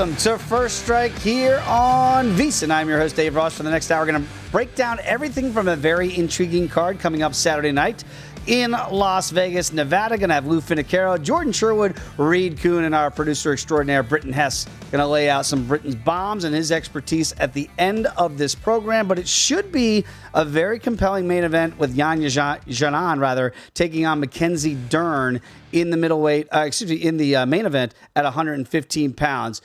Welcome to First Strike here on VEASAN. I'm your host, Dave Ross. For the next hour, we're going to break down everything from a very intriguing card coming up Saturday night in Las Vegas, Nevada. Going to have Lou Finocchiaro, Jordan Sherwood, Reed Kuhn, and our producer extraordinaire, Britton Hess, going to lay out some Britton's bombs and his expertise at the end of this program. But it should be a very compelling main event with Xiaonan, taking on Mackenzie Dern in the in the main event at 115 pounds.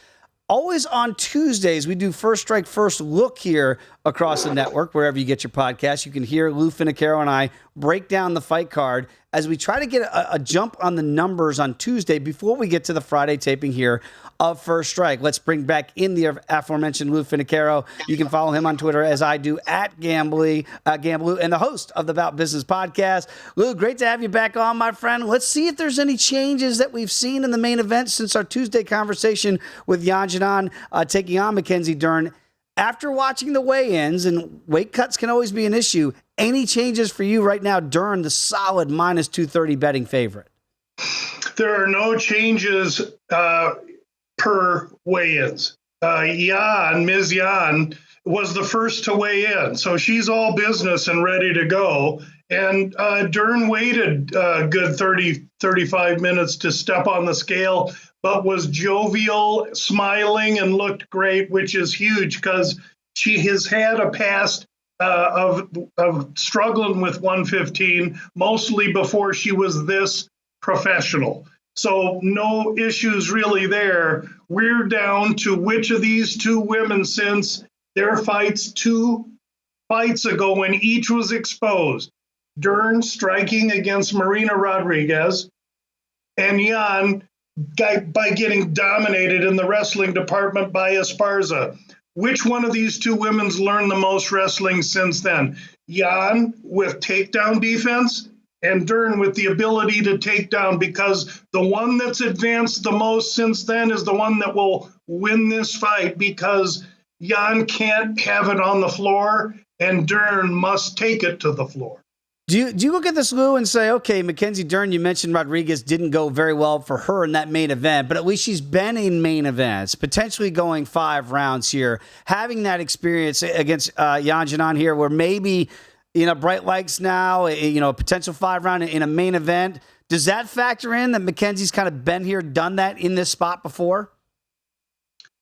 Always on Tuesdays, we do First Strike First Look here across the network, wherever you get your podcast. You can hear Lou Finocchiaro and I break down the fight card as we try to get a jump on the numbers on Tuesday before we get to the Friday taping here of First Strike. Let's bring back in the aforementioned Lou Finocchiaro. You can follow him on Twitter, as I do, at Gamblou, and the host of the About Business podcast. Lou, great to have you back on, my friend. Let's see if there's any changes that we've seen in the main event since our Tuesday conversation with Xiaonan taking on Mackenzie Dern. After watching the weigh-ins, and weight cuts can always be an issue, any changes for you right now, Dern, the solid minus 230 betting favorite? There are no changes per weigh-ins. Ms. Yan was the first to weigh in, so she's all business and ready to go. And Dern waited a good 35 minutes to step on the scale, but was jovial, smiling, and looked great, which is huge because she has had a past of struggling with 115, mostly before she was this professional. So no issues really there. We're down to which of these two women, since their fights 2 fights ago when each was exposed. Dern striking against Marina Rodriguez, and Yan by getting dominated in the wrestling department by Esparza. Which one of these two women's learned the most wrestling since then? Yan with takedown defense, and Dern with the ability to take down, because the one that's advanced the most since then is the one that will win this fight, because Yan can't have it on the floor and Dern must take it to the floor. Do you look at this, Lou, and say, okay, Mackenzie Dern, you mentioned Rodriguez didn't go very well for her in that main event, but at least she's been in main events, potentially going 5 rounds here, having that experience against Xiaonan here, where maybe, bright lights now, a potential 5 round in a main event. Does that factor in that Mackenzie's kind of been here, done that in this spot before?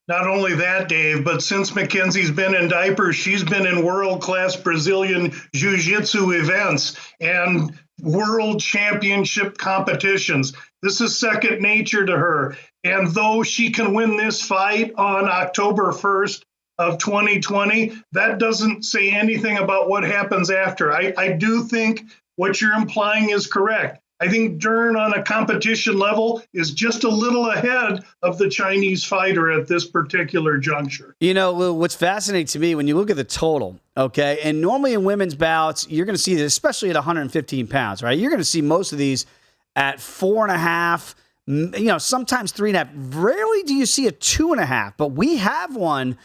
Not only that, Dave, but since Mackenzie's been in diapers, she's been in world-class Brazilian jiu-jitsu events and world championship competitions. This is second nature to her. And though she can win this fight on October 1st of 2020, that doesn't say anything about what happens after. I do think what you're implying is correct. I think Dern on a competition level is just a little ahead of the Chinese fighter at this particular juncture. Lou, what's fascinating to me when you look at the total, okay, and normally in women's bouts, you're going to see this, especially at 115 pounds, right? You're going to see most of these at 4.5, sometimes 3.5. Rarely do you see a 2.5, but we have one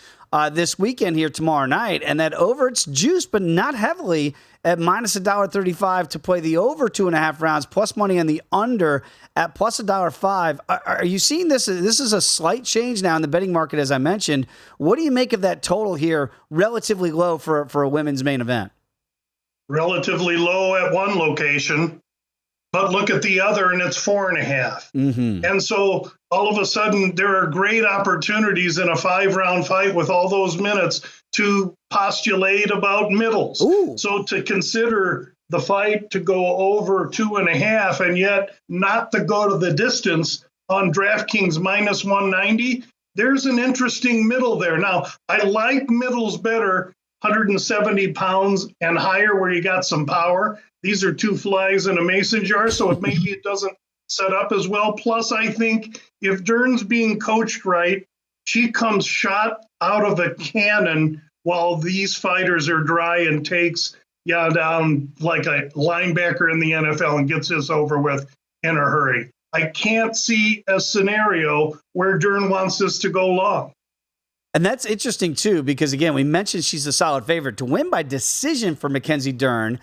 this weekend here tomorrow night, and that over, it's juiced, but not heavily, at minus $1.35 to play the over 2.5 rounds, plus money on the under at plus $1.05. Are you seeing this? This is a slight change now in the betting market, as I mentioned. What do you make of that total here, relatively low for a women's main event? Relatively low at one location, but look at the other, and it's 4.5. Mm-hmm. And so all of a sudden, there are great opportunities in a 5-round fight with all those minutes to postulate about middles. Ooh. So to consider the fight to go over 2.5 and yet not to go to the distance on DraftKings minus 190, there's an interesting middle there. Now, I like middles better, 170 pounds and higher, where you got some power. These are 2 flies in a mason jar, so maybe it doesn't set up as well. Plus, I think if Dern's being coached right, she comes shot out of a cannon while these fighters are dry and takes down like a linebacker in the NFL and gets this over with in a hurry. I can't see a scenario where Dern wants this to go long. And that's interesting, too, because, again, we mentioned she's a solid favorite. To win by decision for Mackenzie Dern,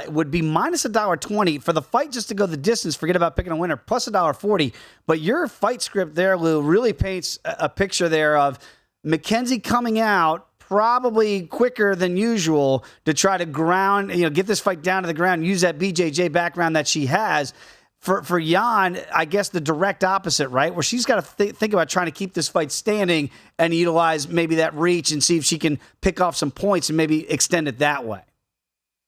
would be minus $1.20 for the fight just to go the distance. Forget about picking a winner, plus $1.40. But your fight script there, Lou, really paints a picture there of Mackenzie coming out probably quicker than usual to try to get this fight down to the ground, use that BJJ background that she has. For Xiaonan, I guess the direct opposite, right? Where she's got to think about trying to keep this fight standing and utilize maybe that reach and see if she can pick off some points and maybe extend it that way.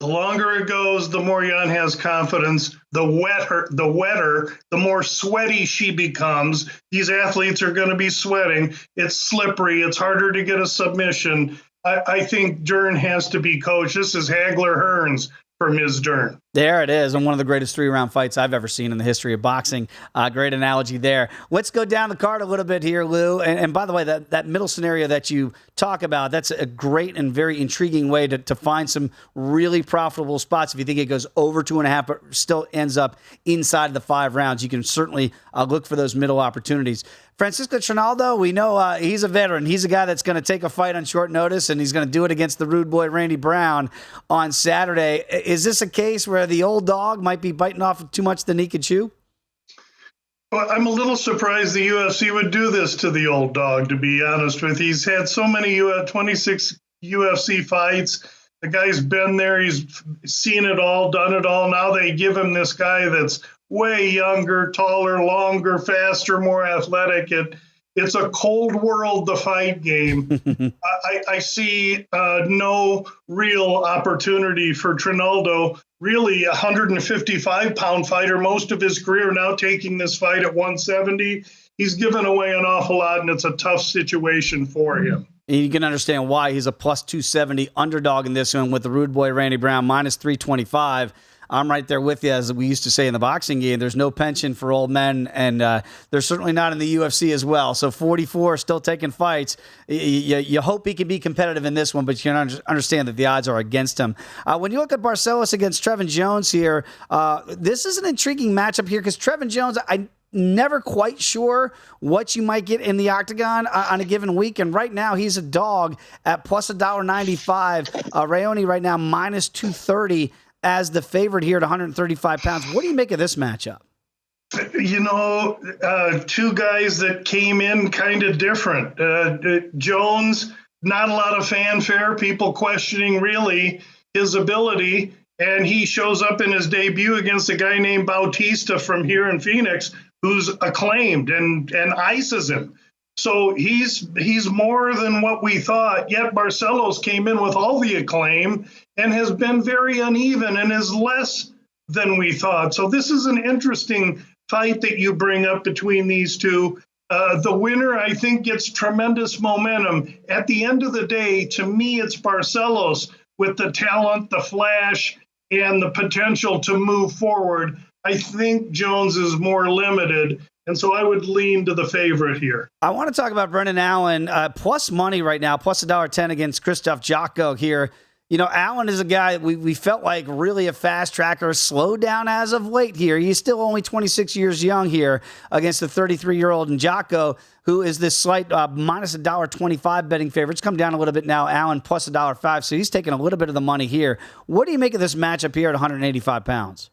The longer it goes, the more Jan has confidence. The wetter, the more sweaty she becomes. These athletes are going to be sweating. It's slippery. It's harder to get a submission. I think Dern has to be coached. This is Hagler-Hearns for Ms. Dern. There it is, and one of the greatest 3-round fights I've ever seen in the history of boxing. Great analogy there. Let's go down the card a little bit here, Lou. And by the way, that middle scenario that you talk about, that's a great and very intriguing way to find some really profitable spots. If you think it goes over 2.5, but still ends up inside the 5 rounds, you can certainly look for those middle opportunities. Francisco Trinaldo, we know he's a veteran. He's a guy that's going to take a fight on short notice, and he's going to do it against the rude boy Randy Brown on Saturday. Is this a case where the old dog might be biting off too much than he could chew? Well, I'm a little surprised the UFC would do this to the old dog, to be honest with you. He's had so many 26 UFC fights. The guy's been there. He's seen it all, done it all. Now they give him this guy that's way younger, taller, longer, faster, more athletic. It's a cold world, the fight game. I see no real opportunity for Trinaldo, really a 155-pound fighter most of his career, now taking this fight at 170. He's given away an awful lot, and it's a tough situation for him. You can understand why he's a plus 270 underdog in this one with the rude boy Randy Brown, minus 325. I'm right there with you, as we used to say in the boxing game. There's no pension for old men, and they're certainly not in the UFC as well. So 44 still taking fights. You hope he can be competitive in this one, but you can understand that the odds are against him. When you look at Barcelos against Trevin Jones here, this is an intriguing matchup here because Trevin Jones, I'm never quite sure what you might get in the octagon on a given week. And right now he's a dog at plus $1.95. Rayoni right now minus 230 as the favorite here at 135 pounds. What do you make of this matchup? You know, two guys that came in kind of different. Jones, not a lot of fanfare, people questioning really his ability. And he shows up in his debut against a guy named Bautista from here in Phoenix, who's acclaimed and ices him. So he's more than what we thought, yet Barcelos came in with all the acclaim and has been very uneven and is less than we thought. So this is an interesting fight that you bring up between these two. The winner, I think, gets tremendous momentum. At the end of the day, to me, it's Barcelos with the talent, the flash, and the potential to move forward. I think Jones is more limited, and so I would lean to the favorite here. I want to talk about Brendan Allen, plus money right now, plus $1.10 against Krzysztof Jotko here. You know, Allen is a guy we felt like really a fast tracker, slowed down as of late here. He's still only 26 years young here against the 33-year-old Jotko, who is this slight minus $1.25 betting favorite. It's come down a little bit now. Allen plus $1.05, so he's taking a little bit of the money here. What do you make of this matchup here at 185 pounds?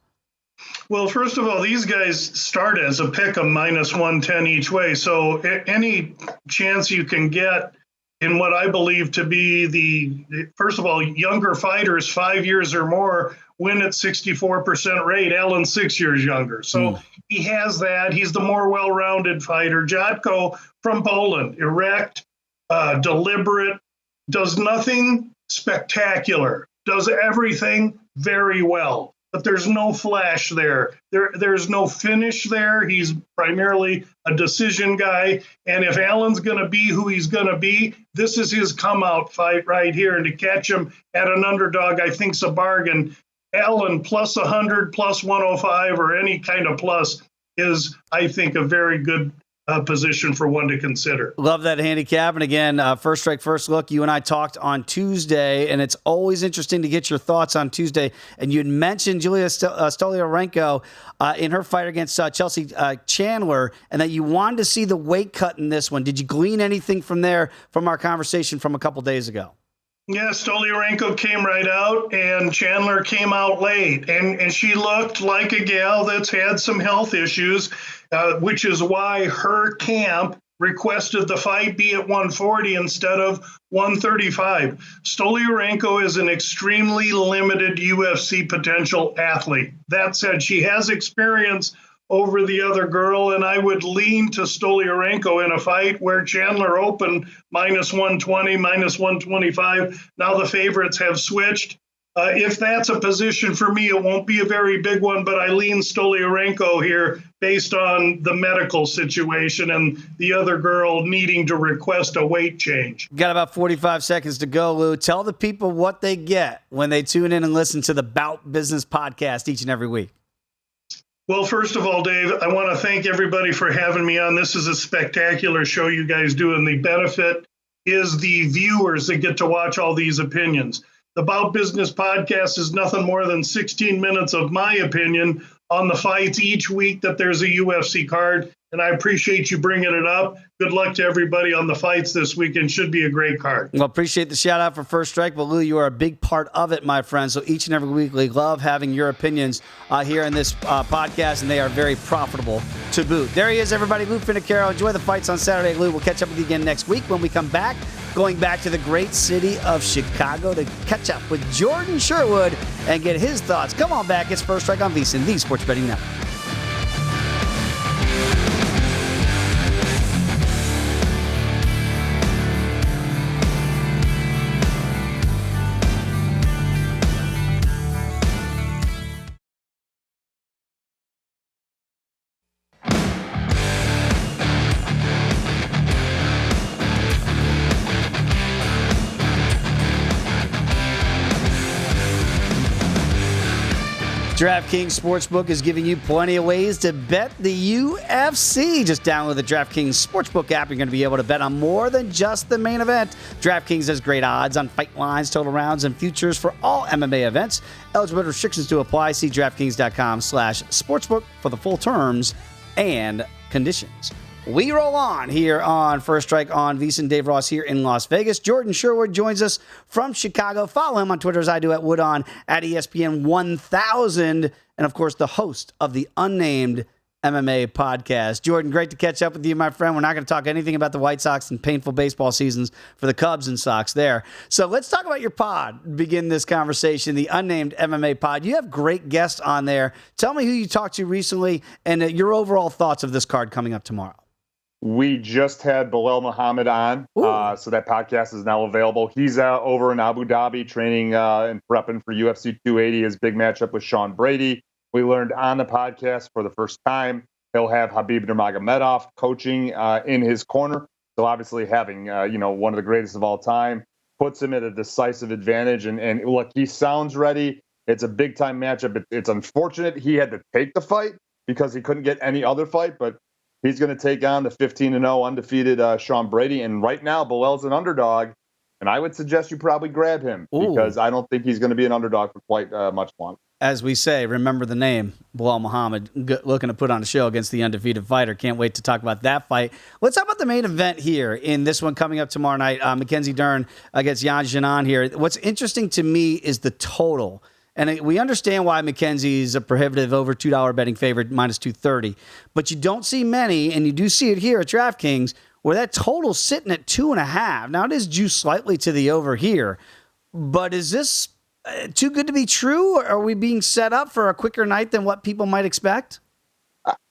Well, first of all, these guys start as a pick 'em minus 110 each way. So any chance you can get in what I believe to be first of all, younger fighters, 5 years or more, win at 64% rate. Allen's 6 years younger. So he has that. He's the more well-rounded fighter. Jotko from Poland, erect, deliberate, does nothing spectacular, does everything very well. But there's no flash there. There's no finish there. He's primarily a decision guy. And if Allen's going to be who he's going to be, this is his come-out fight right here. And to catch him at an underdog, I think is a bargain. Allen plus 100, plus 105, or any kind of plus is, I think, a very good position for one to consider. Love that handicap. And again, first strike, first look, you and I talked on Tuesday, and it's always interesting to get your thoughts on Tuesday. And you had mentioned Julia Stolyarenko in her fight against Chelsea Chandler, and that you wanted to see the weight cut in this one. Did you glean anything from there from our conversation from a couple days ago? Yeah, Stolyarenko came right out, and Chandler came out late, and she looked like a gal that's had some health issues, which is why her camp requested the fight be at 140 instead of 135. Stolyarenko is an extremely limited UFC potential athlete. That said, she has experience over the other girl, and I would lean to Stolyarenko in a fight where Chandler opened minus 120, minus 125. Now the favorites have switched. If that's a position for me, it won't be a very big one, but I lean Stolyarenko here based on the medical situation and the other girl needing to request a weight change. Got about 45 seconds to go, Lou. Tell the people what they get when they tune in and listen to the Bout Business podcast each and every week. Well, first of all, Dave, I want to thank everybody for having me on. This is a spectacular show you guys do, and the benefit is the viewers that get to watch all these opinions. The Bout Business podcast is nothing more than 16 minutes of my opinion on the fights each week that there's a UFC card, and I appreciate you bringing it up. Good luck to everybody on the fights this weekend. Should be a great card. Well, appreciate the shout out for First Strike, but Lou, you are a big part of it, my friend. So each and every week, we love having your opinions here in this podcast, and they are very profitable to boot. There he is, everybody. Lou Finocchiaro. Enjoy the fights on Saturday, Lou. We'll catch up with you again next week when we come back, going back to the great city of Chicago to catch up with Jordan Sherwood and get his thoughts. Come on back. It's First Strike on VSiN, the Sports Betting Network. DraftKings Sportsbook is giving you plenty of ways to bet the UFC. Just download the DraftKings Sportsbook app. You're going to be able to bet on more than just the main event. DraftKings has great odds on fight lines, total rounds, and futures for all MMA events. Eligible restrictions to apply. See DraftKings.com/sportsbook for the full terms and conditions. We roll on here on First Strike on VSiN. Dave Ross here in Las Vegas. Jordan Sherwood joins us from Chicago. Follow him on Twitter as I do at Woodon at ESPN 1000. And, of course, the host of the Unnamed MMA podcast. Jordan, great to catch up with you, my friend. We're not going to talk anything about the White Sox and painful baseball seasons for the Cubs and Sox there. So let's talk about your pod. Begin this conversation, the Unnamed MMA pod. You have great guests on there. Tell me who you talked to recently and your overall thoughts of this card coming up tomorrow. We just had Bilal Muhammad on, so that podcast is now available. He's over in Abu Dhabi training and prepping for UFC 280, his big matchup with Sean Brady. We learned on the podcast for the first time he'll have Khabib Nurmagomedov coaching in his corner. So obviously having one of the greatest of all time puts him at a decisive advantage. And look, he sounds ready. It's a big time matchup. It's unfortunate he had to take the fight because he couldn't get any other fight, but he's going to take on the 15-0 undefeated Sean Brady. And right now, Bilal's an underdog. And I would suggest you probably grab him because I don't think he's going to be an underdog for quite much longer. As we say, remember the name, Bilal Muhammad, looking to put on a show against the undefeated fighter. Can't wait to talk about that fight. Let's talk about the main event here in this one coming up tomorrow night. Mackenzie Dern against Xiaonan here. What's interesting to me is the total. And we understand why Mackenzie is a prohibitive over $2 betting favorite, minus 230. But you don't see many, and you do see it here at DraftKings, where that total's sitting at 2.5. Now, it is juiced slightly to the over here. But is this too good to be true? Or are we being set up for a quicker night than what people might expect?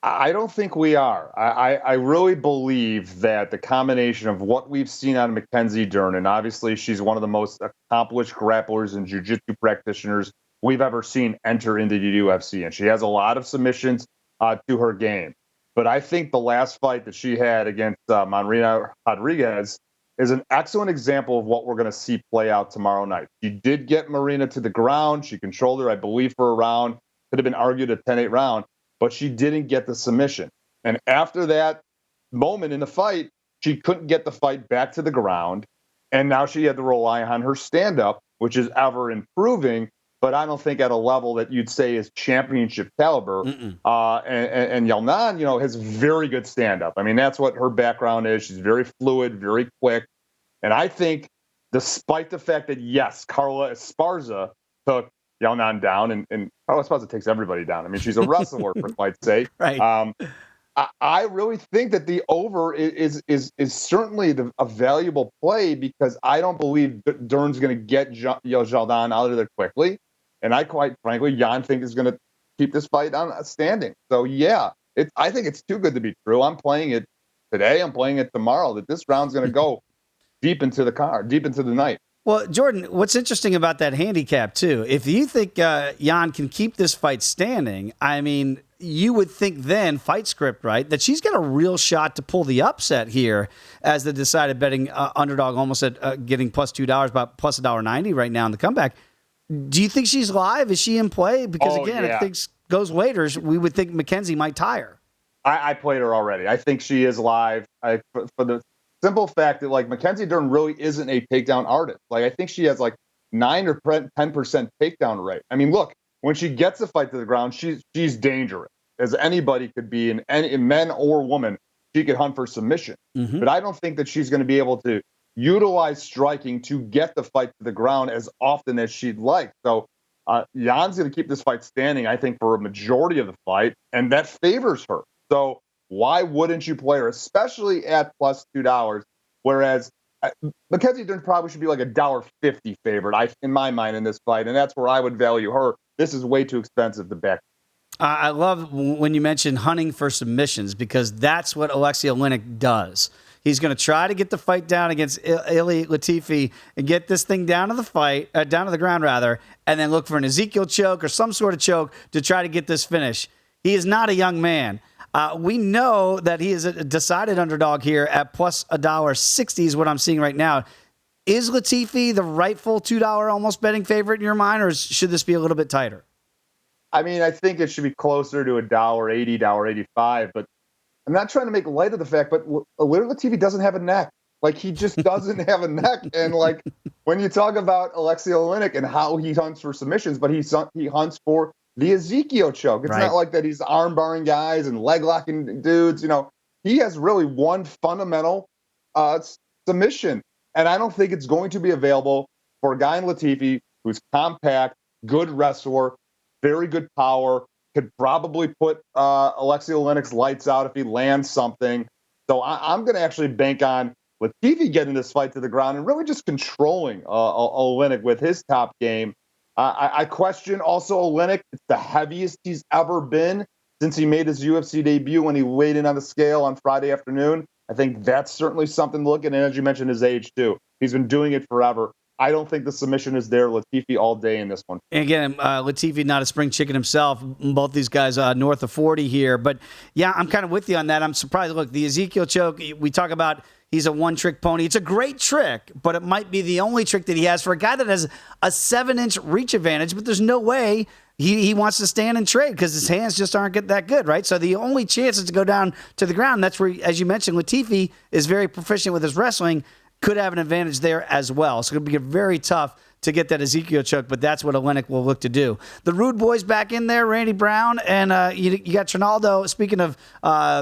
I don't think we are. I really believe that the combination of what we've seen out of Mackenzie Dern, and obviously she's one of the most accomplished grapplers and jiu-jitsu practitioners we've ever seen enter into the UFC. And she has a lot of submissions to her game. But I think the last fight that she had against Marina Rodriguez is an excellent example of what we're going to see play out tomorrow night. She did get Marina to the ground. She controlled her, I believe, for a round. Could have been argued a 10-8 round, but she didn't get the submission. And after that moment in the fight, she couldn't get the fight back to the ground. And now she had to rely on her stand-up, which is ever improving, but I don't think at a level that you'd say is championship caliber. And Xiaonan, has very good stand-up. I mean, that's what her background is. She's very fluid, very quick. And I think despite the fact that, yes, Carla Esparza took Xiaonan down, and Carla Esparza takes everybody down. I mean, she's a wrestler, for Christ's sake. Right. I really think that the over is certainly a valuable play, because I don't believe Dern's going to get Xiaonan out of there quickly. And I, quite frankly, Jan think is going to keep this fight on standing. So, yeah, I think it's too good to be true. I'm playing it today. I'm playing it tomorrow, that this round's going to go deep into the night. Well, Jordan, what's interesting about that handicap, too, if you think Jan can keep this fight standing, I mean, you would think then, fight script, right, that she's got a real shot to pull the upset here as the decided betting underdog, almost at getting plus $2, about plus $1.90 right now in the comeback. Do you think she's live? Is she in play? Because, again, if things goes later, we would think Mackenzie might tie her. I played her already. I think she is live. For the simple fact that, like, Mackenzie Dern really isn't a takedown artist. Like, I think she has like 9 or 10% takedown rate. I mean, look, when she gets the fight to the ground, she's dangerous, as anybody could be, in men or women. She could hunt for submission. Mm-hmm. But I don't think that she's going to be able to utilize striking to get the fight to the ground as often as she'd like. So Jan's going to keep this fight standing, I think, for a majority of the fight, and that favors her. So why wouldn't you play her, especially at plus $2? Whereas Mackenzie Dern probably should be like $1.50 favorite, in my mind, in this fight, and that's where I would value her. This is way too expensive to back. I love when you mention hunting for submissions, because that's what Alexei Oleinik does. He's going to try to get the fight down against Ilie Latifi and get this thing down to the ground, and then look for an Ezekiel choke or some sort of choke to try to get this finish. He is not a young man. We know that he is a decided underdog here at plus $1.60 is what I'm seeing right now. Is Latifi the rightful $2 almost betting favorite in your mind, or should this be a little bit tighter? I mean, I think it should be closer to $1.80, $1.85, but I'm not trying to make light of the fact, but Latifi doesn't have a neck. Like, he just doesn't have a neck. And, like, when you talk about Alexei Oleinik and how he hunts for submissions, but he hunts for the Ezekiel choke. It's not like that he's arm barring guys and leg locking dudes. You know, he has really one fundamental submission. And I don't think it's going to be available for a guy in Latifi who's compact, good wrestler, very good power, could probably put Alexei Oleinik's lights out if he lands something. So I'm going to actually bank on Latifi getting this fight to the ground and really just controlling Oleinik with his top game. I question also Oleinik. It's the heaviest he's ever been since he made his UFC debut when he weighed in on the scale on Friday afternoon. I think that's certainly something to look at. And as you mentioned, his age, too. He's been doing it forever. I don't think the submission is there. Latifi all day in this one. And again, Latifi, not a spring chicken himself. Both these guys north of 40 here. But, yeah, I'm kind of with you on that. I'm surprised. Look, the Ezekiel choke, we talk about he's a one-trick pony. It's a great trick, but it might be the only trick that he has for a guy that has a 7-inch reach advantage, but there's no way he wants to stand and trade because his hands just aren't that good, right? So the only chance is to go down to the ground. That's where, as you mentioned, Latifi is very proficient with his wrestling, could have an advantage there as well. So it'll be very tough to get that Ezekiel choke, but that's what Oleinik will look to do. The Rude Boys back in there, Randy Brown, and you got Trinaldo. Speaking of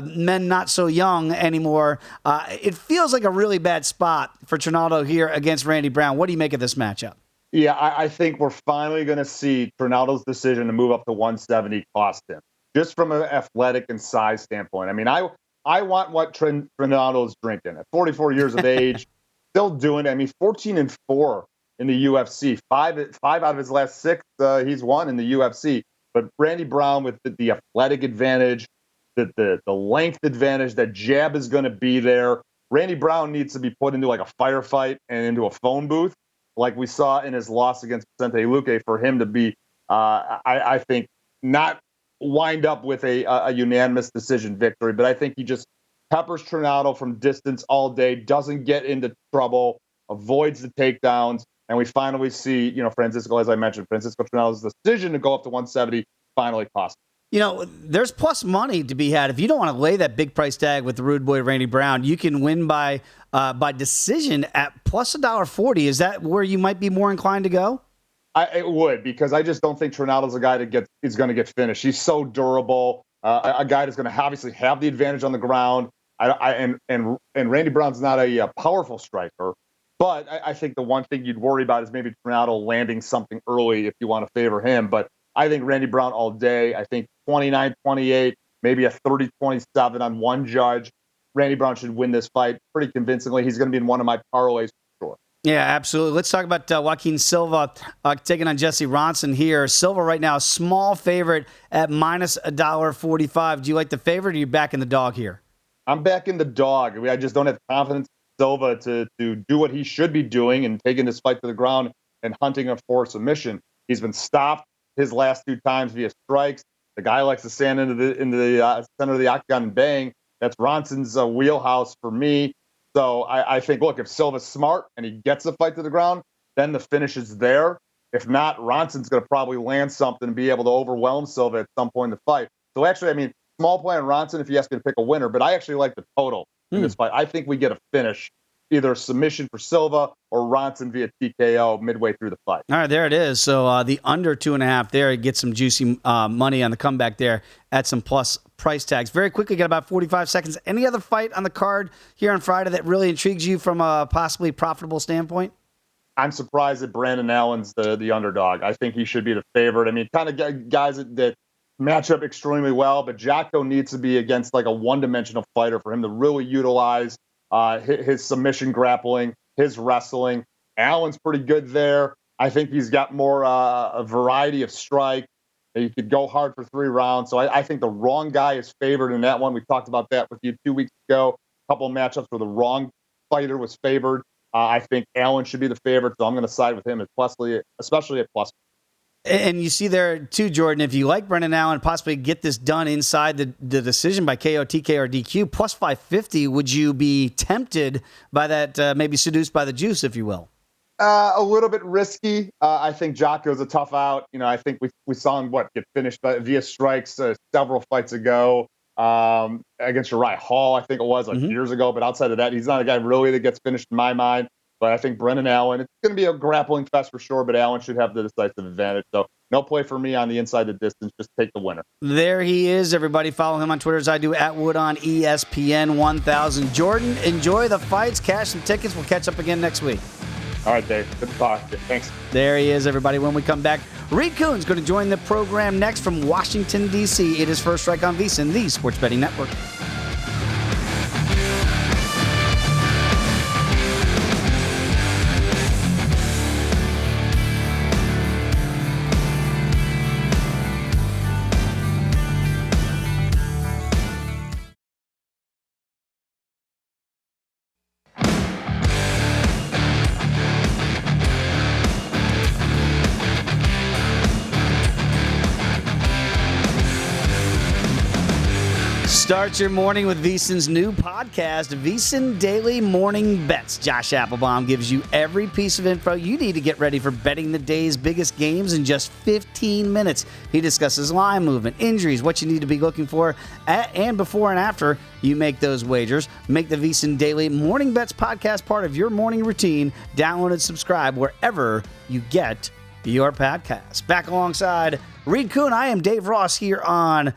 men not so young anymore, it feels like a really bad spot for Trinaldo here against Randy Brown. What do you make of this matchup? Yeah, I think we're finally going to see Trinaldo's decision to move up to 170 cost him, just from an athletic and size standpoint. I mean, I want what Trinaldo's drinking at 44 years of age, still doing it. I mean, 14-4 in the UFC. Five out of his last 6, he's won in the UFC. But Randy Brown with the athletic advantage, the length advantage, that jab is going to be there. Randy Brown needs to be put into like a firefight and into a phone booth, like we saw in his loss against Vicente Luque, for him to be, I think, not wind up with a unanimous decision victory. But I think he just peppers Trinaldo from distance all day, doesn't get into trouble, avoids the takedowns. And we finally see, Francisco, as I mentioned, Francisco Trinaldo's decision to go up to 170 finally cost him. There's plus money to be had. If you don't want to lay that big price tag with the Rude Boy Randy Brown, you can win by decision at plus $1.40. Is that where you might be more inclined to go? It would, because I just don't think Trinaldo's a guy that is going to get finished. He's so durable, a guy that's going to obviously have the advantage on the ground. And Randy Brown's not a powerful striker. But I think the one thing you'd worry about is maybe Trinaldo landing something early if you want to favor him. But I think Randy Brown all day. I think 29-28, maybe a 30-27 on one judge. Randy Brown should win this fight pretty convincingly. He's going to be in one of my parlays for sure. Yeah, absolutely. Let's talk about Joaquin Silva taking on Jesse Ronson here. Silva right now, small favorite at minus $1.45. Do you like the favorite or are you backing the dog here? I'm backing the dog. I just don't have confidence in Silva to do what he should be doing and taking this fight to the ground and hunting him for submission. He's been stopped his last 2 times via strikes. The guy likes to stand into the center of the octagon and bang. That's Ronson's wheelhouse for me. So I think, look, if Silva's smart and he gets the fight to the ground, then the finish is there. If not, Ronson's going to probably land something and be able to overwhelm Silva at some point in the fight. So actually, I mean, small play on Ronson if you ask me to pick a winner, but I actually like the total in this fight. I think we get a finish, either submission for Silva or Ronson via TKO midway through the fight. All right, there it is. So the under 2.5 there, get some juicy money on the comeback there at some plus price tags. Very quickly, got about 45 seconds. Any other fight on the card here on Friday that really intrigues you from a possibly profitable standpoint? I'm surprised that Brandon Allen's the underdog. I think he should be the favorite. I mean, kind of guys that match up extremely well, but Jocko needs to be against like a one-dimensional fighter for him to really utilize his submission grappling, his wrestling. Allen's pretty good there. I think he's got more a variety of strike. He could go hard for 3 rounds. So I think the wrong guy is favored in that one. We talked about that with you 2 weeks ago. A couple of matchups where the wrong fighter was favored. I think Allen should be the favorite, so I'm going to side with him, especially at plus. And you see there, too, Jordan, if you like Brendan Allen, possibly get this done inside the decision by KO, TK, or DQ, plus 550, would you be tempted by that, maybe seduced by the juice, if you will? A little bit risky. I think Jocko's a tough out. You know, I think we saw him get finished via strikes several fights ago against Uriah Hall. I think it was years ago. But outside of that, he's not a guy really that gets finished in my mind. But I think Brendan Allen, it's going to be a grappling fest for sure. But Allen should have the decisive advantage. So no play for me on the inside the distance. Just take the winner. There he is. Everybody follow him on Twitter as I do at Wood on ESPN 1000. Jordan, enjoy the fights. Cash some tickets. We'll catch up again next week. All right, Dave. Good to talk to you. Thanks. There he is, everybody. When we come back, Reed Kuhn's going to join the program next from Washington, D.C. It is First Strike on VSiN, the Sports Betting Network. Start your morning with VSiN's new podcast, VSiN Daily Morning Bets. Josh Applebaum gives you every piece of info you need to get ready for betting the day's biggest games in just 15 minutes. He discusses line movement, injuries, what you need to be looking for, and before and after you make those wagers. Make the VSiN Daily Morning Bets podcast part of your morning routine. Download and subscribe wherever you get your podcast. Back alongside Reed Kuhn, I am Dave Ross here on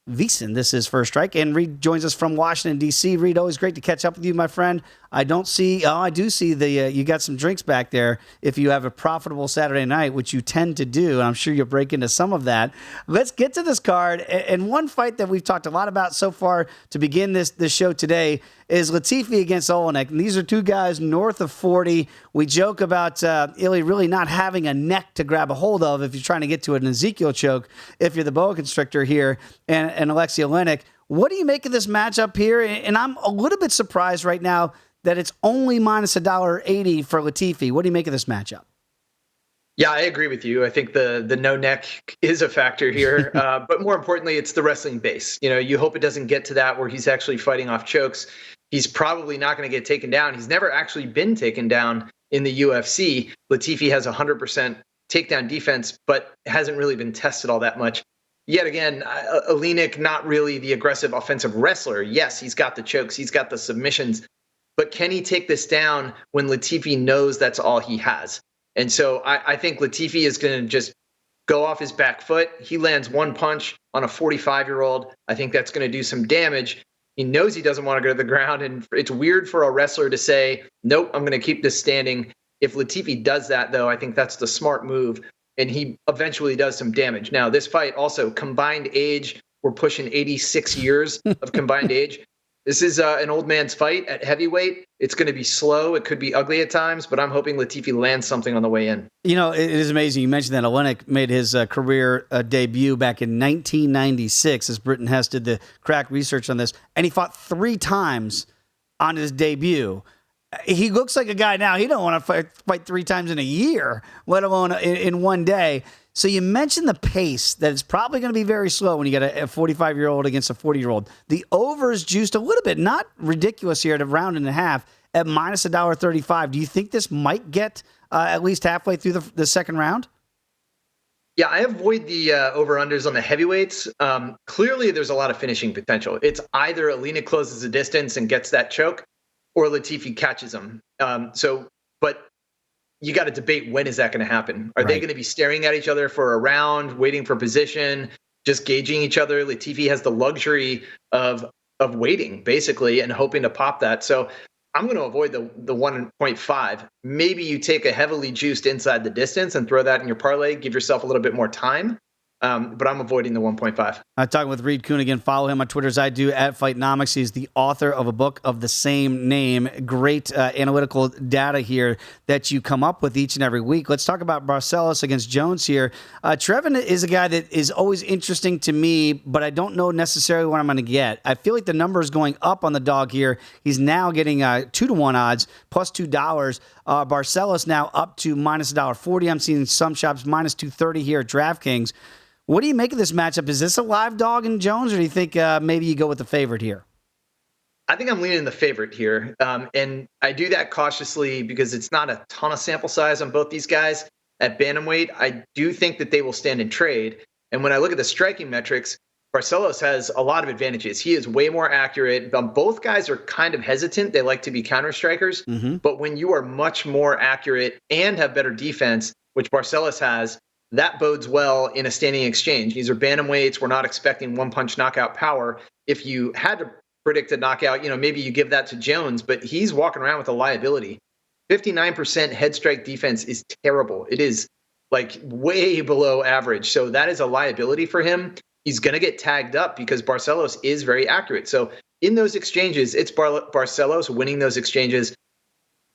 VSiN. This is First Strike, and Reed joins us from Washington, D.C. Reed, always great to catch up with you, my friend. I do see the you got some drinks back there if you have a profitable Saturday night, which you tend to do, and I'm sure you'll break into some of that. Let's get to this card, and one fight that we've talked a lot about so far to begin this show today is Latifi against Olenek, and these are two guys north of 40. We joke about Illy really not having a neck to grab a hold of if you're trying to get to an Ezekiel choke, if you're the boa constrictor here, and Alexei Olenek. What do you make of this matchup here? And I'm a little bit surprised right now that it's only minus $1.80 for Latifi. What do you make of this matchup? Yeah, I agree with you. I think the no neck is a factor here, but more importantly, it's the wrestling base. You know, you hope it doesn't get to that where he's actually fighting off chokes. He's probably not going to get taken down. He's never actually been taken down in the UFC. Latifi has 100% takedown defense, but hasn't really been tested all that much. Yet again, Olenek, not really the aggressive offensive wrestler. Yes, he's got the chokes, he's got the submissions, but can he take this down when Latifi knows that's all he has? And so I think Latifi is going to just go off his back foot. He lands one punch on a 45-year-old. I think that's going to do some damage. He knows he doesn't want to go to the ground. And it's weird for a wrestler to say, nope, I'm going to keep this standing. If Latifi does that, though, I think that's the smart move. And he eventually does some damage. Now, this fight also combined age. We're pushing 86 years of combined age. This is an old man's fight at heavyweight. It's going to be slow. It could be ugly at times, but I'm hoping Latifi lands something on the way in. You know, it is amazing. You mentioned that Olenek made his career debut back in 1996 as Britton Hess did the crack research on this, and he fought 3 times on his debut. He looks like a guy now. He don't want to fight 3 times in a year, let alone in one day. So you mentioned the pace, that it's probably going to be very slow when you get a 45-year-old against a 40-year-old. The over is juiced a little bit, not ridiculous here at a round and a half at minus $1.35. Do you think this might get at least halfway through the second round? Yeah, I avoid the over-unders on the heavyweights. Clearly, there's a lot of finishing potential. It's either Alina closes the distance and gets that choke, or Latifi catches him. But you got to debate, when is that going to happen? Are they going to be staring at each other for a round, waiting for position, just gauging each other? Latifi has the luxury of waiting, basically, and hoping to pop that. So I'm going to avoid the 1.5. Maybe you take a heavily juiced inside the distance and throw that in your parlay, give yourself a little bit more time. But I'm avoiding the 1.5. I'm talking with Reed Kuhn again. Follow him on Twitter as I do at Fightnomics. He's the author of a book of the same name. Great analytical data here that you come up with each and every week. Let's talk about Barcelos against Jones here. Trevin is a guy that is always interesting to me, but I don't know necessarily what I'm going to get. I feel like the number is going up on the dog here. He's now getting 2-to-1 odds, plus $2. Barcelos now up to minus $1.40. I'm seeing some shops minus 230 here at DraftKings. What do you make of this matchup? Is this a live dog in Jones, or do you think maybe you go with the favorite here? I think I'm leaning the favorite here. And I do that cautiously because it's not a ton of sample size on both these guys. At bantamweight, I do think that they will stand in trade. And when I look at the striking metrics, Barcelos has a lot of advantages. He is way more accurate. Both guys are kind of hesitant. They like to be counter strikers. Mm-hmm. But when you are much more accurate and have better defense, which Barcelos has, that bodes well in a standing exchange. These are bantamweights. We're not expecting one-punch knockout power. If you had to predict a knockout, maybe you give that to Jones, but he's walking around with a liability. 59% head strike defense is terrible. It is like way below average. So that is a liability for him. He's going to get tagged up because Barcelos is very accurate. So in those exchanges, it's Barcelos winning those exchanges.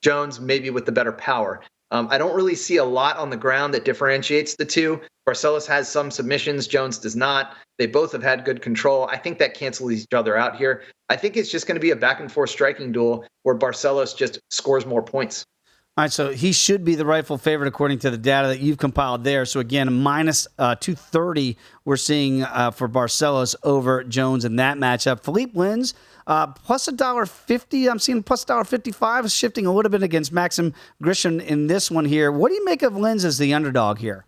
Jones maybe with the better power. I don't really see a lot on the ground that differentiates the two. Barcelos has some submissions. Jones does not. They both have had good control. I think that cancels each other out here. I think it's just going to be a back-and-forth striking duel where Barcelos just scores more points. All right, so he should be the rightful favorite according to the data that you've compiled there. So again, minus 230 we're seeing for Barcelos over Jones in that matchup. Philippe Lins, plus $1.50. I'm seeing plus $1.55, shifting a little bit against Maxim Grishin in this one here. What do you make of Lins as the underdog here?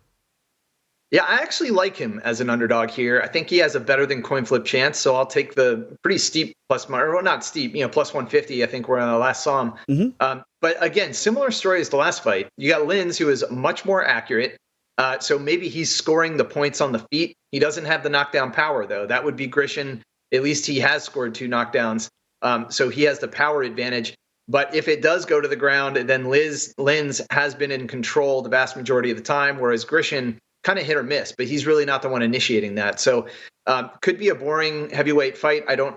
Yeah, I actually like him as an underdog here. I think he has a better than coin flip chance, so I'll take the pretty steep plus, or not steep, plus 150. I think where I last saw him. Mm-hmm. But again, similar story as the last fight. You got Lins, who is much more accurate. So maybe he's scoring the points on the feet. He doesn't have the knockdown power, though. That would be Grishin. At least he has scored 2 knockdowns. So he has the power advantage. But if it does go to the ground, then Lins has been in control the vast majority of the time, whereas Grishin kind of hit or miss, but he's really not the one initiating that. So could be a boring heavyweight fight. I don't,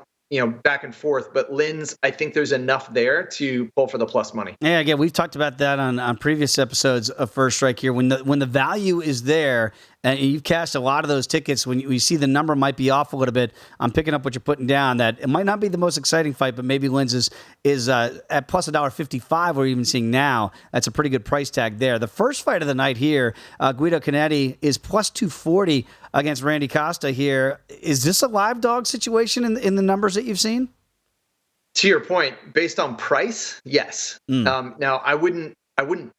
back and forth, but Lins, I think there's enough there to pull for the plus money. Yeah, again, we've talked about that on previous episodes of First Strike here. When the value is there, and you've cashed a lot of those tickets, when you see the number might be off a little bit, I'm picking up what you're putting down, that it might not be the most exciting fight, but maybe Lins is at plus $1.55 we're even seeing now. That's a pretty good price tag there. The first fight of the night here, Guido Canetti is plus 240 against Randy Costa here. Is this a live dog situation in the numbers that you've seen? To your point, based on price, yes. Now I wouldn't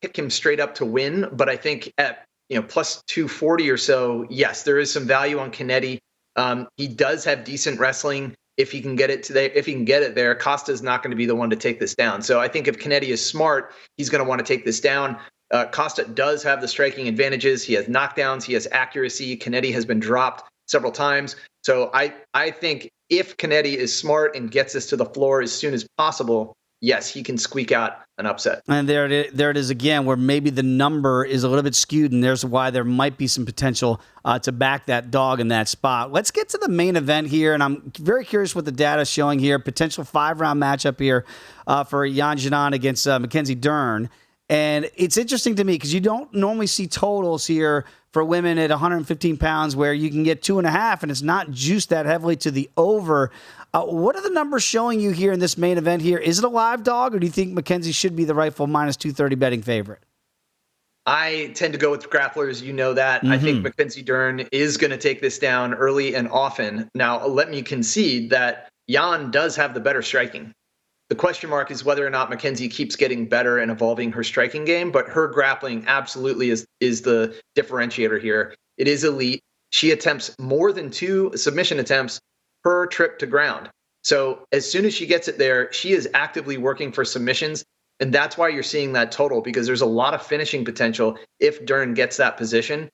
pick him straight up to win, but I think at plus 240 or so, yes, there is some value on Canetti. He does have decent wrestling. If he can get it there, Costa's not going to be the one to take this down. So I think if Canetti is smart, he's going to want to take this down. Costa does have the striking advantages. He has knockdowns. He has accuracy. Canetti has been dropped several times. So I think if Canetti is smart and gets this to the floor as soon as possible, yes, he can squeak out an upset. And there it is again, where maybe the number is a little bit skewed, and there's why there might be some potential to back that dog in that spot. Let's get to the main event here, and I'm very curious what the data is showing here. Potential 5-round matchup here for Xiaonan against Mackenzie Dern. And it's interesting to me because you don't normally see totals here for women at 115 pounds where you can get 2.5, and it's not juiced that heavily to the over. What are the numbers showing you here in this main event here? Is it a live dog, or do you think Mackenzie should be the rightful minus 230 betting favorite? I tend to go with grapplers. You know that. I think Mackenzie Dern is going to take this down early and often. Now, let me concede that Jan does have the better striking. The question mark is whether or not Mackenzie keeps getting better and evolving her striking game, but her grappling absolutely is the differentiator here. It is elite. She attempts more than 2 submission attempts per trip to ground. So as soon as she gets it there, she is actively working for submissions. And that's why you're seeing that total, because there's a lot of finishing potential if Dern gets that position.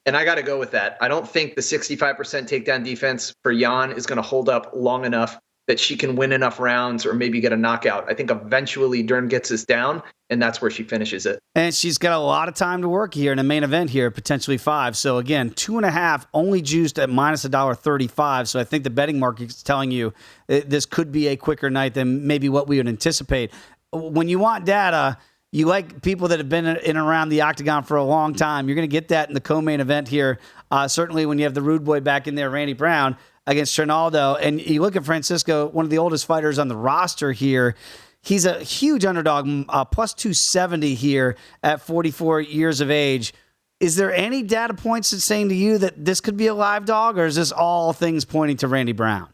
And I got to go with that. I don't think the 65% takedown defense for Jan is going to hold up long enough that she can win enough rounds or maybe get a knockout. I think eventually Dern gets this down, and that's where she finishes it. And she's got a lot of time to work here in the main event here, potentially 5. So again, 2.5 only juiced at minus $1.35. So I think the betting market is telling you this could be a quicker night than maybe what we would anticipate. When you want data, you like people that have been in and around the octagon for a long time. You're going to get that in the co-main event here. Certainly when you have the rude boy back in there, Randy Brown, against Ronaldo. And you look at Francisco, one of the oldest fighters on the roster here. He's a huge underdog, plus 270 here at 44 years of age. Is there any data points that's saying to you that this could be a live dog, or is this all things pointing to Randy Brown?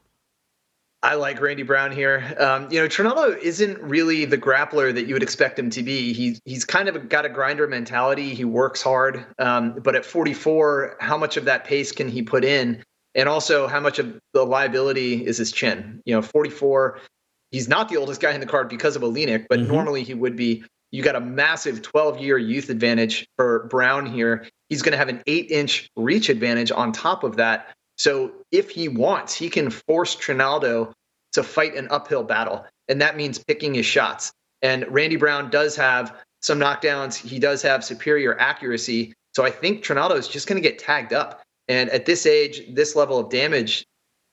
I like Randy Brown here. Ronaldo isn't really the grappler that you would expect him to be. He's kind of got a grinder mentality. He works hard. But at 44, how much of that pace can he put in? And also, how much of the liability is his chin? 44, he's not the oldest guy in the card because of Olenek, but normally he would be. You got a massive 12-year youth advantage for Brown here. He's going to have an 8-inch reach advantage on top of that. So if he wants, he can force Ronaldo to fight an uphill battle. And that means picking his shots. And Randy Brown does have some knockdowns. He does have superior accuracy. So I think Ronaldo is just going to get tagged up. And at this age, this level of damage,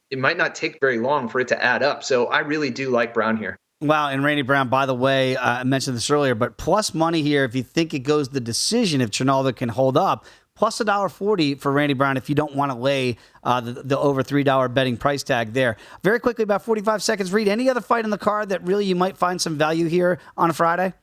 it might not take very long for it to add up. So I really do like Brown here. Wow, and Randy Brown, by the way, I mentioned this earlier, but plus money here if you think it goes the decision if Ronaldo can hold up. Plus $1.40 for Randy Brown if you don't want to lay the over $3 betting price tag there. Very quickly, about 45 seconds, Reed, any other fight on the card that really you might find some value here on a Friday?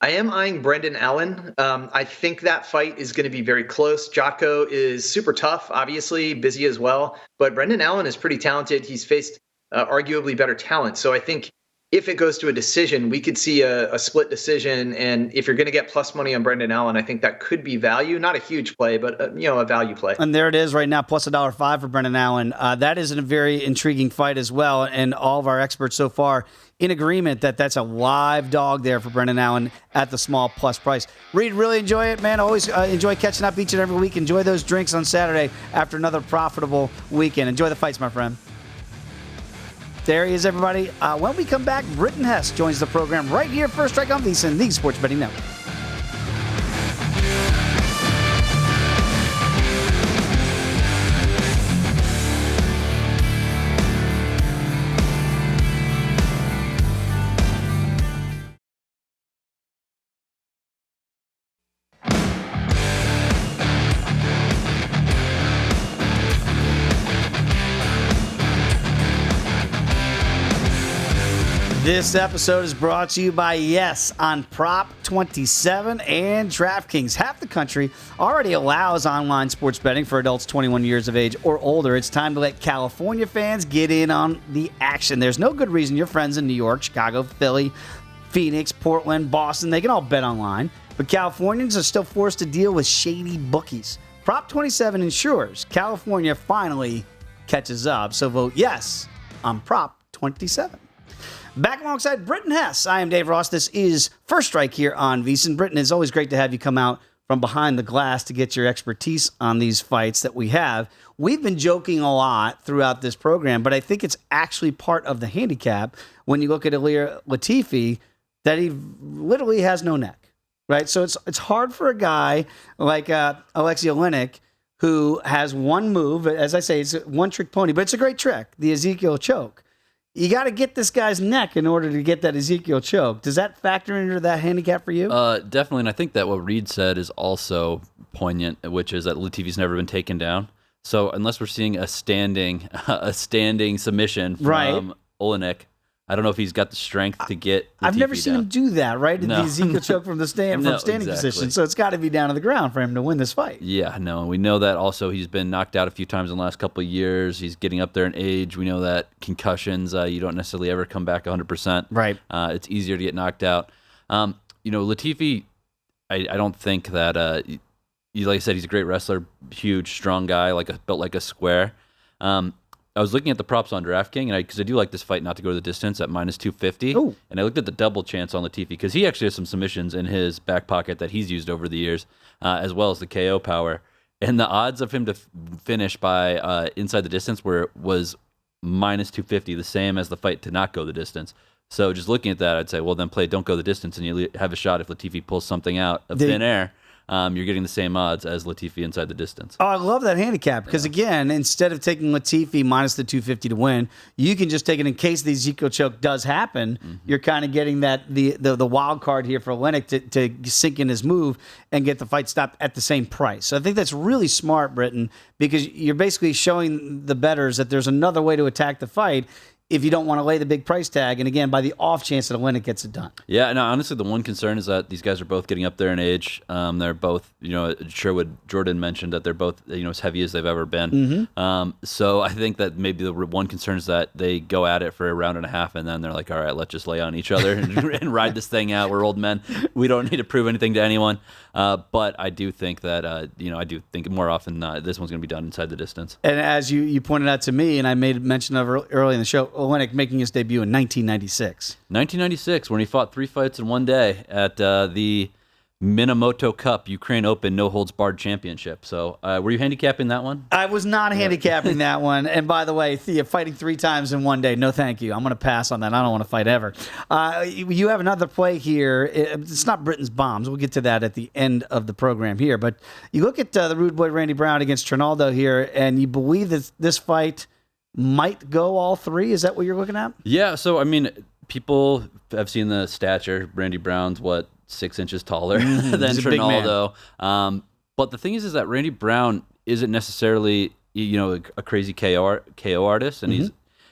I am eyeing Brendan Allen. I think that fight is going to be very close. Jotko is super tough, obviously, busy as well. But Brendan Allen is pretty talented. He's faced arguably better talent. So I think if it goes to a decision, we could see a split decision. And if you're going to get plus money on Brendan Allen, I think that could be value. Not a huge play, but a value play. And there it is right now, plus $1.05 for Brendan Allen. That is a very intriguing fight as well. And all of our experts so far in agreement that that's a live dog there for Brendan Allen at the small plus price. Reed, really enjoy it, man. Always enjoy catching up each and every week. Enjoy those drinks on Saturday after another profitable weekend. Enjoy the fights, my friend. There he is, everybody. When we come back, Britton Hess joins the program right here, First Strike on VSiN, the Sports Betting Network. This episode is brought to you by Yes on Prop 27 and DraftKings. Half the country already allows online sports betting for adults 21 years of age or older. It's time to let California fans get in on the action. There's no good reason your friends in New York, Chicago, Philly, Phoenix, Portland, Boston, they can all bet online. But Californians are still forced to deal with shady bookies. Prop 27 ensures California finally catches up. So vote yes on Prop 27. Back alongside Britton Hess, I am Dave Ross. This is First Strike here on VSiN. Britton, it's always great to have you come out from behind the glass to get your expertise on these fights that we have. We've been joking a lot throughout this program, but I think it's actually part of the handicap when you look at Ilir Latifi that he literally has no neck, right? So it's hard for a guy like Alexei Oleinik, who has one move. As I say, it's a one-trick pony, but it's a great trick, the Ezekiel choke. You got to get this guy's neck in order to get that Ezekiel choke. Does that factor into that handicap for you? Definitely, and I think that what Reed said is also poignant, which is that Latifi's never been taken down. So unless we're seeing a standing submission from Oleinik, I don't know if he's got the strength to get Latifi I've never seen down. him do that, right? The Ezekiel choke from the standing position. So it's got to be down to the ground for him to win this fight. Yeah, no, and we know that also he's been knocked out a few times in the last couple of years. He's getting up there in age. We know that concussions, you don't necessarily ever come back 100%. Right. It's easier to get knocked out. Latifi, I don't think that, like I said, he's a great wrestler, huge, strong guy, built like a square. I was looking at the props on DraftKings, because I do like this fight not to go to the distance at minus 250. Ooh. And I looked at the double chance on Latifi because he actually has some submissions in his back pocket that he's used over the years, as well as the KO power. And the odds of him to finish by inside the distance was minus 250, the same as the fight to not go the distance. So just looking at that, I'd say, well, then don't go the distance, and you have a shot if Latifi pulls something out of thin air. You're getting the same odds as Latifi inside the distance. Oh, I love that handicap because, again, instead of taking Latifi minus the 250 to win, you can just take it in case the Ezekiel choke does happen. Mm-hmm. You're kind of getting the wild card here for Oleinik to sink in his move and get the fight stopped at the same price. So I think that's really smart, Britton, because you're basically showing the bettors that there's another way to attack the fight if you don't want to lay the big price tag, and again, by the off chance that Oleinik gets it done. Yeah, no, honestly, the one concern is that these guys are both getting up there in age. They're both, Sherwood, Jordan mentioned that they're both, as heavy as they've ever been. Mm-hmm. So I think that maybe the one concern is that they go at it for a round and a half, and then they're like, all right, let's just lay on each other and ride this thing out. We're old men. We don't need to prove anything to anyone. But I do think that, I do think more often this one's going to be done inside the distance. And as you pointed out to me, and I made mention of early in the show, Oleinik making his debut in 1996. 1996, when he fought 3 fights in one day at the Minamoto Cup Ukraine Open No Holds Barred Championship. So were you handicapping that one? I was not handicapping that one. And by the way, fighting 3 times in one day, no thank you. I'm going to pass on that. I don't want to fight ever. You have another play here. It's not Britton's bombs. We'll get to that at the end of the program here. But you look at the Rude Boy Randy Brown against Trinaldo here, and you believe that this fight might go all 3? Is that what you're looking at? Yeah, so, people have seen the stature. Randy Brown's, 6 inches taller than Trinaldo. But the thing is that Randy Brown isn't necessarily, a crazy KO artist, and he's,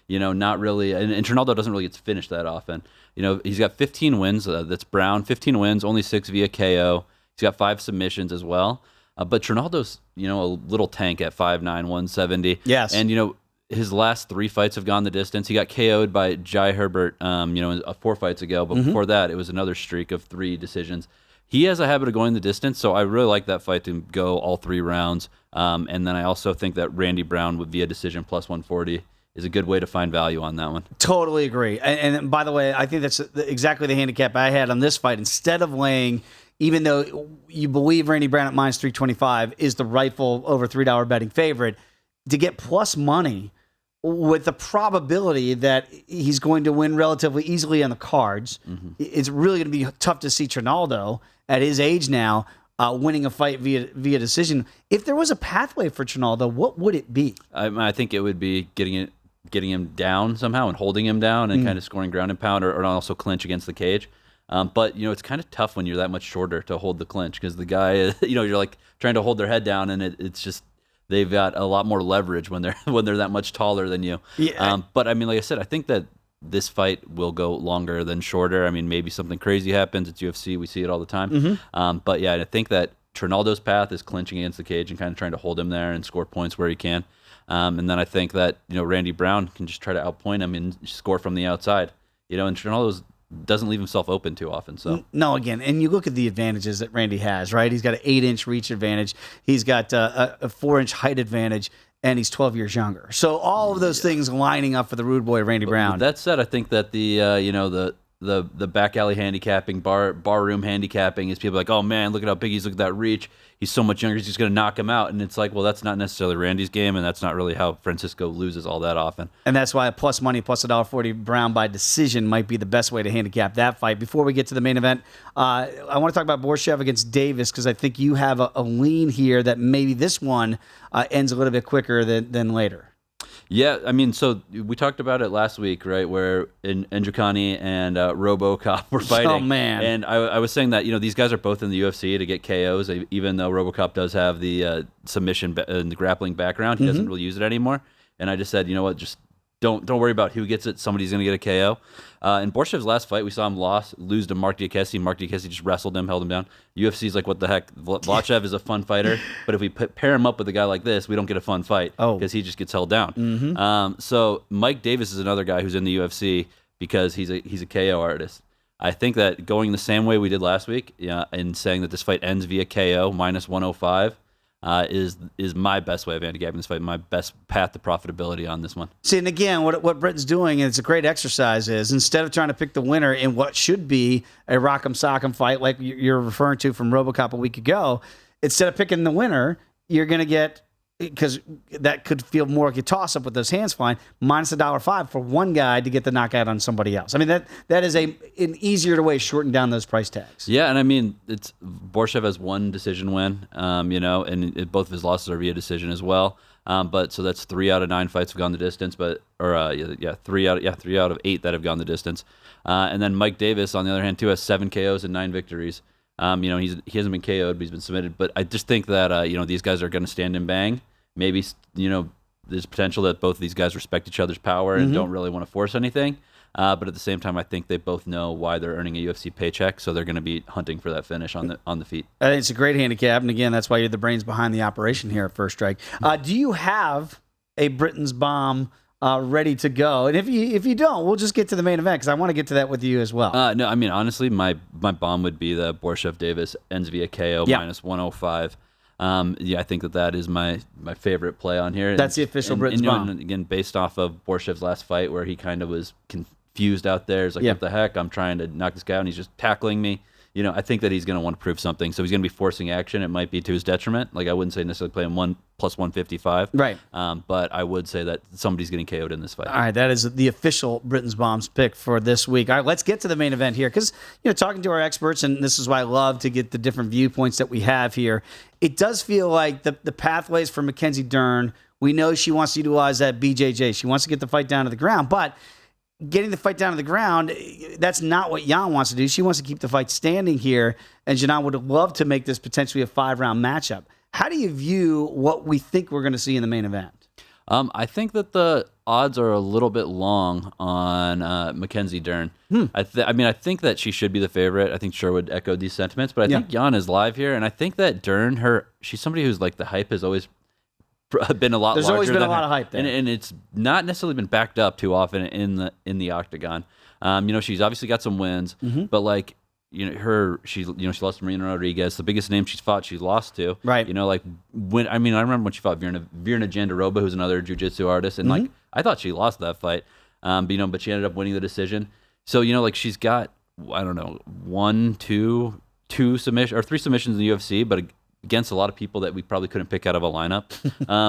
not really, and Trinaldo doesn't really get finished that often. He's got 15 wins. That's Brown, 15 wins, only 6 via KO. He's got 5 submissions as well. But Trinaldo's, a little tank at 5'9", 170. Yes. And, his last 3 fights have gone the distance. He got KO'd by Jai Herbert, 4 fights ago. But before that, it was another streak of 3 decisions. He has a habit of going the distance, so I really like that fight to go all 3 rounds. And then I also think that Randy Brown would be a decision plus 140 is a good way to find value on that one. Totally agree. And by the way, I think that's exactly the handicap I had on this fight. Instead of laying, even though you believe Randy Brown at minus 325 is the rightful over $3 betting favorite, to get plus money with the probability that he's going to win relatively easily on the cards, it's really going to be tough to see Trinaldo at his age now winning a fight via decision. If there was a pathway for Trinaldo, what would it be? I think it would be getting him down somehow and holding him down and kind of scoring ground and pound or also clinch against the cage. But, it's kind of tough when you're that much shorter to hold the clinch because the guy, you're like trying to hold their head down and it's just, they've got a lot more leverage when they're that much taller than you. Yeah. But like I said, I think that this fight will go longer than shorter. Maybe something crazy happens. It's UFC. We see it all the time. But yeah, I think that Trinaldo's path is clinching against the cage and kind of trying to hold him there and score points where he can. And then I think that, Randy Brown can just try to outpoint him and score from the outside. And Trinaldo's doesn't leave himself open too often. So no, again, and you look at the advantages that Randy has, right? He's got an 8-inch reach advantage. He's got a 4-inch height advantage, and he's 12 years younger. So all of those things lining up for the Rude Boy Randy Brown. With that said, I think that the the back alley handicapping, bar room handicapping is people like, oh man, look at how big he's, look at that reach. He's so much younger, he's just going to knock him out. And it's like, well, that's not necessarily Randy's game, and that's not really how Francisco loses all that often. And that's why a plus money, plus $1.40 Brown by decision might be the best way to handicap that fight. Before we get to the main event, I want to talk about Borshev against Davis, because I think you have a lean here that maybe this one ends a little bit quicker than later. Yeah, I mean, so we talked about it last week, right, where Njokuani and RoboCop were fighting. Oh, man. And I was saying that, these guys are both in the UFC to get KOs, even though RoboCop does have the submission and the grappling background. He doesn't really use it anymore. And I just said, you know what, just don't worry about who gets it. Somebody's going to get a KO. In Borshev's last fight, we saw him lose to Mark Diakese. Mark Diakese just wrestled him, held him down. UFC's like, what the heck? Vlachev is a fun fighter, but if we pair him up with a guy like this, we don't get a fun fight because he just gets held down. So Mike Davis is another guy who's in the UFC because he's a KO artist. I think that going the same way we did last week, and saying that this fight ends via KO minus 105. Is my best way of handicapping this fight, my best path to profitability on this one. See, and again, what Britton's doing, and it's a great exercise, is instead of trying to pick the winner in what should be a rock'em sock'em fight like you're referring to from RoboCop a week ago, instead of picking the winner, you're going to get, because that could feel more like a toss-up with those hands flying, minus $1.05 for one guy to get the knockout on somebody else. I mean, that is an easier way of shortening down those price tags. Yeah, and I mean, Borshev has one decision win, and both of his losses are via decision as well. But so that's 3 out of 9 fights have gone the distance, 3 out of 8 that have gone the distance. And then Mike Davis, on the other hand, too, has 7 KOs and 9 victories. He hasn't been KO'd, but he's been submitted. But I just think that these guys are going to stand and bang. Maybe there's potential that both of these guys respect each other's power and don't really want to force anything. But at the same time, I think they both know why they're earning a UFC paycheck, so they're going to be hunting for that finish on the feet. I think it's a great handicap, and again, that's why you're the brains behind the operation here at First Strike. Do you have a Britton's bomb ready to go? And if you don't, we'll just get to the main event, because I want to get to that with you as well. No, I mean, honestly, my bomb would be the Borshev Davis ends via KO minus 105. I think that is my favorite play on here. That's the official Britton's bomb. And again, based off of Borshev's last fight, where he kind of was confused out there. It's like, what the heck? I'm trying to knock this guy out, and he's just tackling me. I think that he's going to want to prove something. So he's going to be forcing action. It might be to his detriment. Like, I wouldn't say necessarily play him 1 plus 155. Right. But I would say that somebody's getting KO'd in this fight. All right, that is the official Britton's Bombs pick for this week. All right, let's get to the main event here, because talking to our experts, and this is why I love to get the different viewpoints that we have here. It does feel like the pathways for Mackenzie Dern. We know she wants to utilize that BJJ. She wants to get the fight down to the ground, but getting the fight down to the ground, that's not what Jan wants to do. She wants to keep the fight standing here, and Xiaonan would love to make this potentially a 5-round matchup. How do you view what we think we're going to see in the main event? I think that the odds are a little bit long on Mackenzie Dern. I think that she should be the favorite. I think Sherwood echoed these sentiments, but I think Jan is live here, and I think that Dern, she's somebody who's like the hype has always been a lot. There's larger always been than a lot of hype there, and it's not necessarily been backed up too often in the octagon. She's obviously got some wins, but like she lost to Marina Rodriguez, the biggest name she's fought, she's lost to. Right. I remember when she fought Virna Jandiroba, who's another jiu-jitsu artist, and like I thought she lost that fight, but she ended up winning the decision. So she's got, I don't know, 3 submissions in the UFC, but against a lot of people that we probably couldn't pick out of a lineup.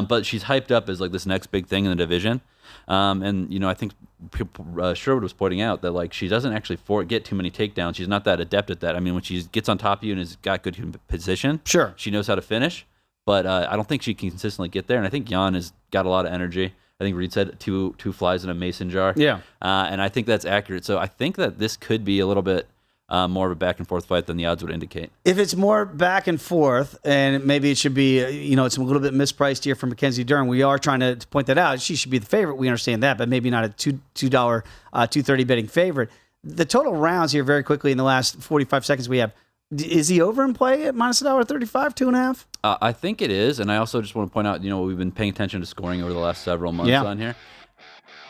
But she's hyped up as like this next big thing in the division. I think Sherwood was pointing out that like she doesn't actually get too many takedowns. She's not that adept at that. I mean, when she gets on top of you and has got good position, sure, she knows how to finish. But I don't think she can consistently get there. And I think Jan has got a lot of energy. I think Reed said two flies in a mason jar. Yeah. And I think that's accurate. So I think that this could be a little bit more of a back and forth fight than the odds would indicate. If it's more back and forth, and maybe it should be, it's a little bit mispriced here for Mackenzie Dern. We are trying to point that out. She should be the favorite. We understand that, but maybe not a $2 $2.30 betting favorite. The total rounds here very quickly in the last 45 seconds we have. Is he over in play at minus $1.35, 2.5? I think it is, and I also just want to point out, we've been paying attention to scoring over the last several months on here.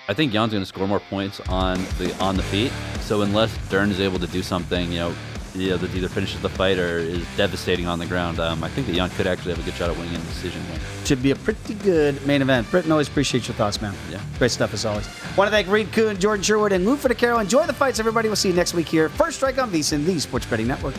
I think Jan's going to score more points on the feet. So unless Dern is able to do something, that either finishes the fight or is devastating on the ground. I think that Jan could actually have a good shot at winning in the decision here. Should be a pretty good main event. Britton, always appreciate your thoughts, man. Yeah. Great stuff as always. Want to thank Reed Kuhn, Jordan Sherwood, and Lou Finocchiaro. Enjoy the fights, everybody. We'll see you next week here. First Strike on VSiN, the Sports Betting Network.